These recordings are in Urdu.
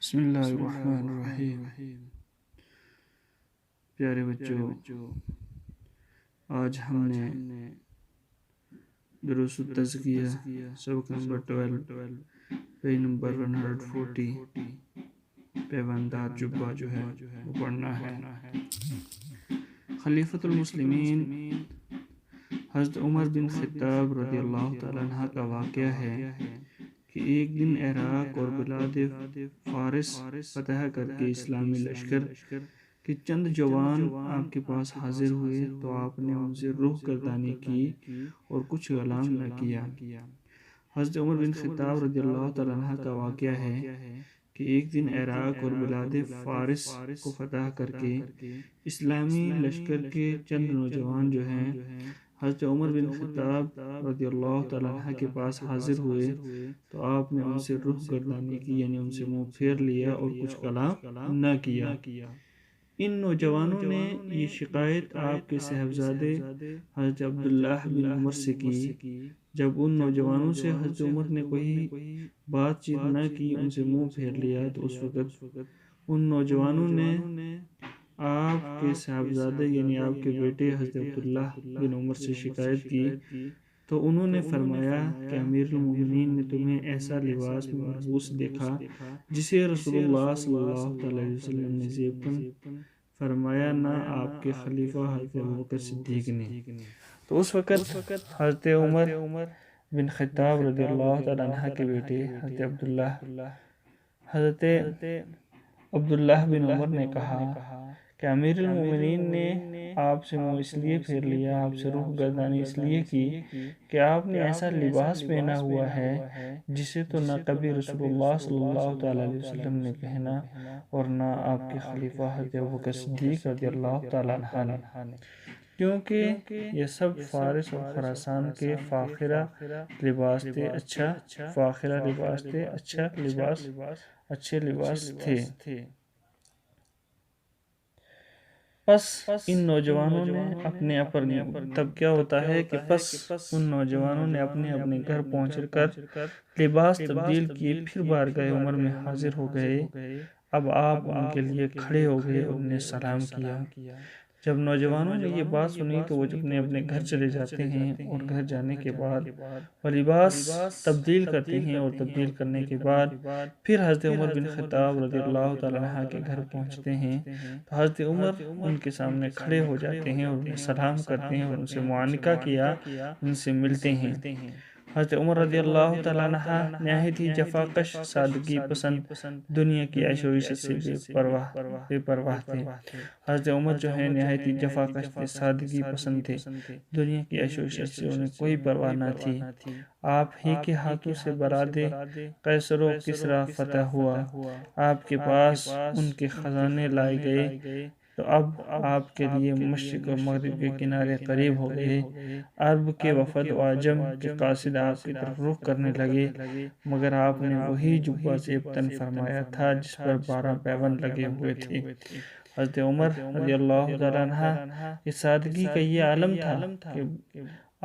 بسم اللہ الرحمن الرحیم۔ پیارے بچوں، آج ہم نے دروس التزکیہ سبق نمبر 12 پیج نمبر 140 پیوندار جبہ جو ہے وہ پڑھنا ہے۔ خلیفۃ المسلمین حضرت عمر بن خطاب رضی اللہ تعالیٰ عنہ کا واقعہ ہے کہ ایک دن عراق اور بلاد فارس فتح کر کے اسلامی لشکر کے چند جوان آپ کے پاس حاضر ہوئے تو آپ نے ان سے روح گردانی کی اور کچھ غلام نہ کیا۔ حضرت عمر بن خطاب رضی اللہ تعالیٰ عنہ کا واقعہ ہے کہ ایک دن عراق اور بلاد فارس کو فتح کر کے اسلامی لشکر کے چند نوجوان جو ہیں حضرت عمر بن خطاب رضی اللہ تعالیٰ عنہ کے پاس حاضر ہوئے تو آپ نے ان سے روح گردانی کی، یعنی ان سے منہ پھیر لیا اور کچھ کلام نہ کیا۔ ان نوجوانوں نے یہ شکایت آپ کے صاحبزادے حضرت عبداللہ بن عمر سے کی۔ جب ان نوجوانوں سے حضرت عمر نے کوئی بات چیت نہ کی، ان سے منہ پھیر لیا، تو اس وقت ان نوجوانوں نے آپ کے صاحبزادے یعنی آپ کے بیٹے حضرت عبداللہ بن عمر سے شکایت کی، تو انہوں نے فرمایا کہ امیر المومنین نے تمہیں ایسا لباس میں ملبوس دیکھا جسے رسول اللہ صلی اللہ علیہ وسلم نے زیب کن فرمایا، نہ آپ کے خلیفہ حضرت ابوبکر صدیق نے۔ تو اس وقت حضرت عمر بن خطاب رضی اللہ تعالیٰ عنہ کے بیٹے حضرت عبداللہ بن عمر نے کہا کہ امیر المومنین نے آپ سے منہ اس لیے پھیر لیا، آپ سے روح گردانی اس لیے کی کہ آپ نے ایسا لباس پہنا ہوا ہے جسے تو نہ کبھی رسول اللہ صلی اللہ علیہ وسلم نے پہنا اور نہ آپ کے خلیفہ حضرت ابوبکر صدیق رضی اللہ تعالیٰ عنہ نے، کیونکہ یہ سب فارس اور خراسان کے فاخرہ لباس تھے، اچھے لباس تھے۔ پس ان نوجوانوں نے ان نوجوانوں نے اپنے گھر پہنچ کر لباس تبدیل کیے، پھر بارگاہ عمر میں حاضر ہو گئے۔ اب آپ ان کے لیے کھڑے ہو گئے اور انہیں سلام کیا۔ جب نوجوانوں نے یہ بات سنی تو وہ اپنے گھر چلے جاتے ہیں، اور گھر جانے کے بعد وہ لباس تبدیل کرتے ہیں، اور تبدیل کرنے کے بعد پھر حضرت عمر بن خطاب رضی اللہ تعالیٰ عنہ کے گھر پہنچتے ہیں تو حضرت عمر ان کے سامنے کھڑے ہو جاتے ہیں اور انہیں سلام کرتے ہیں اور ان سے معانقہ کیا، ان سے ملتے ہیں۔ حضرت عمر رضی اللہ تعالیٰ عنہ نہایت ہی جفاکش، سادگی پسند، دنیا کی عیش و عشرت سے بے پرواہ تھے۔ حضرت عمر جو ہے نہایت ہی جفاکش تھے، سادگی پسند تھے، دنیا کی عیش و عشرت سے انہیں کوئی پرواہ نہ تھی۔ آپ ہی کے ہاتھوں سے براد قیصر و کسریٰ فتح ہوا، آپ کے پاس ان کے خزانے لائے گئے، تو اب آپ کے لیے مشرق اور مغرب کے کنارے قریب ہو گئے۔ عرب کے وفد و عجم کے قاصد آپ کی طرف رخ کرنے لگے، مگر آپ نے وہی جبہ زیب تن فرمایا تھا جس پر 12 پیوند لگے ہوئے تھے۔ حضرت عمر رضی اللہ تعالیٰ عنہ کی سادگی کا یہ عالم تھا کہ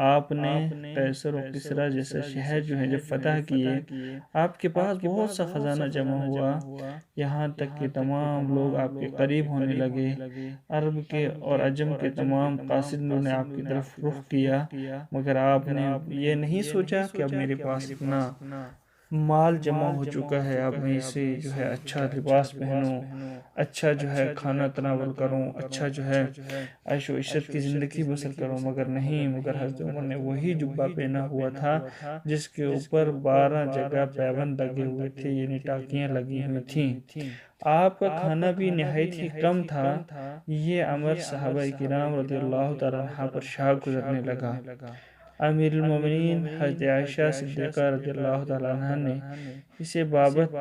آپ نے قیصر و کسریٰ جیسا شہر جو ہے جب فتح کیے، آپ کے پاس بہت سا خزانہ جمع ہوا، یہاں تک کہ تمام لوگ آپ کے قریب ہونے لگے۔ عرب کے اور عجم کے تمام قاصدوں نے آپ کی طرف رخ کیا، مگر آپ نے یہ نہیں سوچا کہ اب میرے پاس اتنا مال جمع ہو چکا ہے، اب میں اسے جو ہے اچھا لباس پہنوں، اچھا جو ہے کھانا تناول کروں، اچھا جو ہے عیش و عشرت کی زندگی بسر کروں، مگر حضرت عمر نے وہی جبہ پہنا ہوا تھا جس کے اوپر 12 جگہ پیوند لگے ہوئے تھے، یعنی ٹاکیاں لگی ہوئی تھیں۔ آپ کا کھانا بھی نہایت ہی کم تھا۔ یہ امر صحابہ کرام رضی اللہ تعالیٰ عنہ پر شاق گزرنے لگا۔ امیر المومنین حضرت عائشہ صدیقہ رضی اللہ تعالیٰ عنہ نے اسے بابت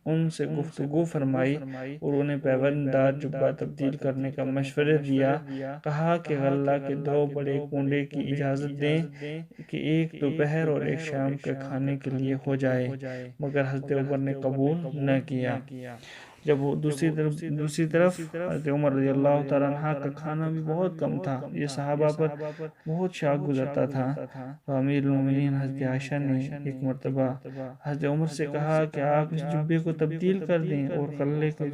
ان سے گفتگو فرمائی اور انہیں پیوند دار جبہ تبدیل کرنے کا مشورہ دیا۔ کہا کہ غلہ کے 2 بڑے کنڈے کی اجازت دیں کہ ایک دوپہر اور ایک شام کے کھانے کے لیے ہو جائے، مگر حضرت عمر نے قبول نہ کیا۔ جب وہ دوسری طرف حضرت عمر رضی اللہ تعالیٰ عنہ کا کھانا بھی بہت کم تھا، یہ صحابہ پر بہت شاق گزرتا تھا۔ تو امیر المومنین حضرت عائشہ نے ایک مرتبہ حضرت عمر سے کہا کہ آپ اس جبے کو تبدیل کر دیں اور قلعے کے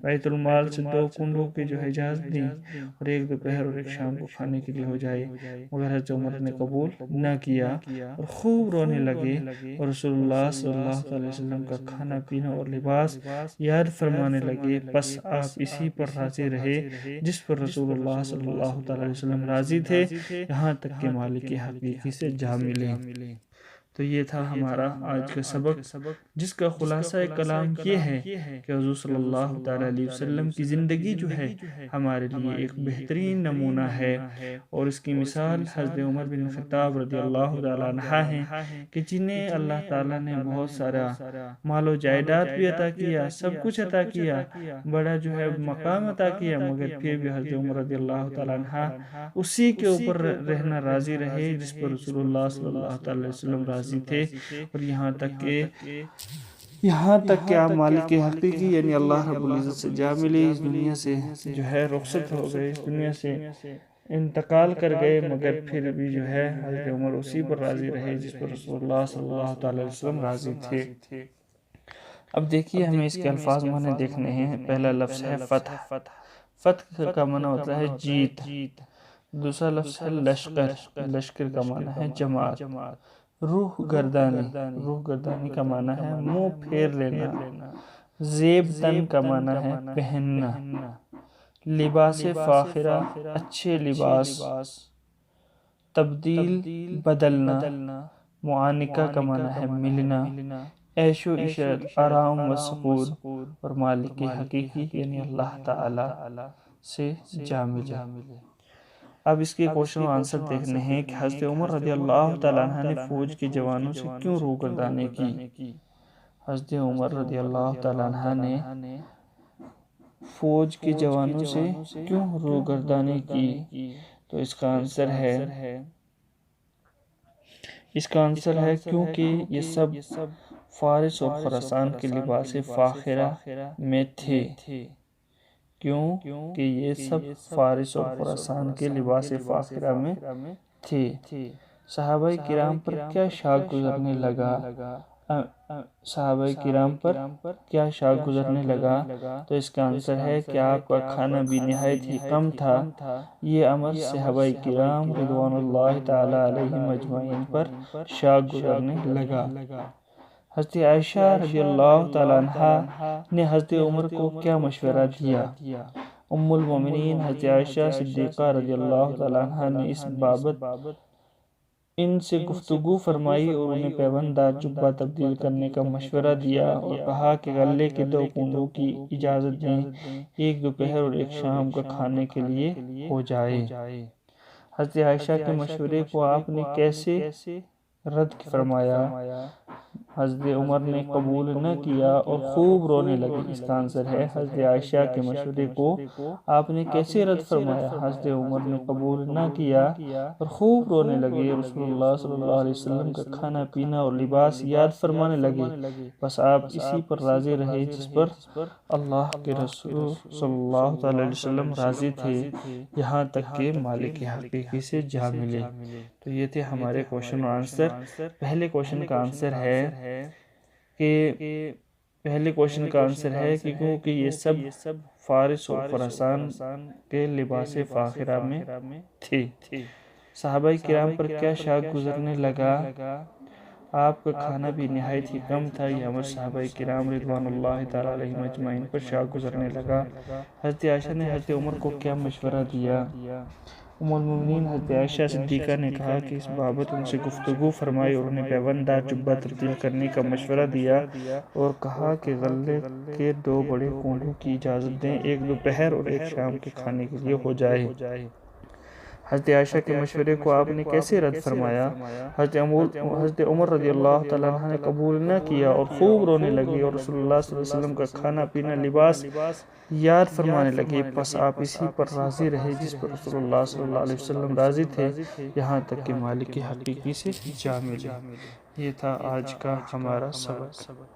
بیت المال سے 2 کنڈوں کی اجازت دیں اور ایک دوپہر اور ایک شام کو کھانے کے لیے ہو جائے، مگر حضرت عمر نے قبول نہ کیا اور خوب رونے لگے اور رسول اللہ صلی اللہ علیہ وسلم کا کھانا پینا اور لباس یاد فرمانے لگے۔ پس آپ اسی پر راضی رہے جس پر رسول اللہ صلی اللہ علیہ وسلم راضی تھے، یہاں تک کہ مالک حقیقی سے جا ملے۔ تو یہ تھا ہمارا آج کا سبق، جس کا خلاصہ کلام یہ ہے کہ حضور صلی اللہ تعالیٰ علیہ وسلم کی زندگی ہمارے لیے ایک بہترین نمونہ ہے، اور اس کی مثال حضرت عمر بن خطاب رضی اللہ تعالیٰ عنہ ہیں کہ جنہیں اللہ تعالیٰ نے بہت سارا مال و جائیداد بھی عطا کیا، سب کچھ عطا کیا، بڑا مقام عطا کیا، مگر پھر بھی حضرت عمر رضی اللہ تعالیٰ عنہ اسی کے اوپر رہنا راضی رہے جس پر رسول اللہ صلی اللہ تعالیٰ علیہ وسلم راضی تھے، اور یہاں تک کہ آپ مالک حقیقی یعنی اللہ رب العزت سے جا ملے، اس دنیا سے رخصت ہو گئے، اس دنیا سے انتقال کر گئے، مگر پھر بھی حضرت عمر اسی پر راضی رہے جس پر رسول اللہ صلی اللہ تعالی علیہ وسلم راضی تھے۔ اب دیکھیے ہمیں اس کے الفاظ معنی دیکھنے ہیں۔ پہلا لفظ ہے فتح۔ فتح کا معنی ہوتا ہے جیت۔ دوسرا لفظ ہے لشکر۔ لشکر کا معنی ہے جماعت۔ روح گردانی۔ روح گردانی کا معنی ہے منہ پھیر لینا۔ زیب تن کا معنی ہے پہننا۔ لباس فاخرہ اچھے لباس۔ تبدیل بدلنا۔ معانقہ کا معنی ہے ملنا۔ عیش و عشرت آرام و سکون، اور مالک حقیقی یعنی اللہ تعالی سے جا ملے۔ اب اس کے کوششن و آنسر دیکھنے ہیں کہ حضرت عمر رضی اللہ تعالیٰ عنہ نے فوج کے جوانوں سے کیوں روگردانی کی۔ حضرت عمر رضی اللہ تعالیٰ عنہ نے فوج کے جوانوں سے کیوں روگردانی کی، تو اس کا آنسر ہے کیونکہ یہ سب فارس اور خراسان کے لباس فاخرہ میں تھے۔ کیوں کہ یہ سب فارس اور خراسان کے لباس فاخرہ میں تھے۔ صحابہ کرام پر کیا شاق گزرنے لگا، تو اس کا آنسر ہے کہ آپ کا کھانا بھی نہایت ہی کم تھا۔ یہ امر صحابہ کرام رضوان اللہ تعالی علیہم اجمعین پر شاق گزرنے لگا۔ حضرت عائشہ رضی اللہ تعالیٰ عنہ نے حضرت عمر کو کیا مشورہ دیا۔ ام المومنین حضرت عائشہ صدیقہ رضی اللہ تعالیٰ عنہ نے اس بابت ان سے گفتگو فرمائی اور انہیں پیوند دار جبہ تبدیل کرنے کا مشورہ دیا، اور کہا کہ غلے کے 2 کنڈوں کی اجازت دیں، ایک دوپہر اور ایک شام کا کھانے کے لیے ہو جائے۔ حضرت عائشہ کے مشورے کو آپ نے کیسے رد فرمایا؟ حضرت عمر نے قبول نہ کیا اور خوب رونے لگے۔ اس کا آنسر ہے حضرت عائشہ کے مشورے کو آپ نے کیسے رد فرمایا؟ حضرت عمر نے قبول نہ کیا اور خوب رونے لگے۔ رسول اللہ صلی اللہ علیہ وسلم کا کھانا پینا اور لباس یاد فرمانے لگے، بس آپ اسی پر راضی رہے جس پر اللہ کے رسول صلی اللہ علیہ وسلم راضی تھے، یہاں تک کہ مالک حقیقی سے جا ملے۔ تو یہ تھے ہمارے کوشچن اور آنسر۔ پہلے کوشچن کا آنسر ہے کہ کیونکہ یہ سب فارس اور خراسان کے لباس فاخرہ میں تھے۔ صحابہ کرام پر کیا شاق گزرنے لگا، آپ کا کھانا بھی نہایت ہی کم تھا، یہ امر صحابہ کرام رضوان اللہ تعالیٰ علیہم اجمعین پر شاق گزرنے لگا۔ حضرت عائشہ نے حضرت عمر کو کیا مشورہ دیا؟ ام المومنین حضرت عائشہ صدیقہ نے کہا کہ اس بابت ان سے گفتگو فرمائی اور انہیں پیوند دار جبہ تبدیل کرنے کا مشورہ دیا، اور کہا کہ غلے کے 2 بڑے کنڈوں کی اجازت دیں، ایک دوپہر اور ایک شام کے کھانے کے لیے ہو جائے۔ حضرت عائشہ کے مشورے کو آپ نے کیسے رد فرمایا؟ حضرت عمر رضی اللہ تعالیٰ عنہ نے قبول نہ کیا اور خوب رونے لگے، اور رسول اللہ صلی اللہ علیہ وسلم کا کھانا پینا لباس یاد فرمانے لگے، پس آپ اسی پر راضی رہے جس پر رسول اللہ صلی اللہ علیہ وسلم راضی تھے، یہاں تک کہ مالک حقیقی سے جا ملے۔ یہ تھا آج کا ہمارا سبق۔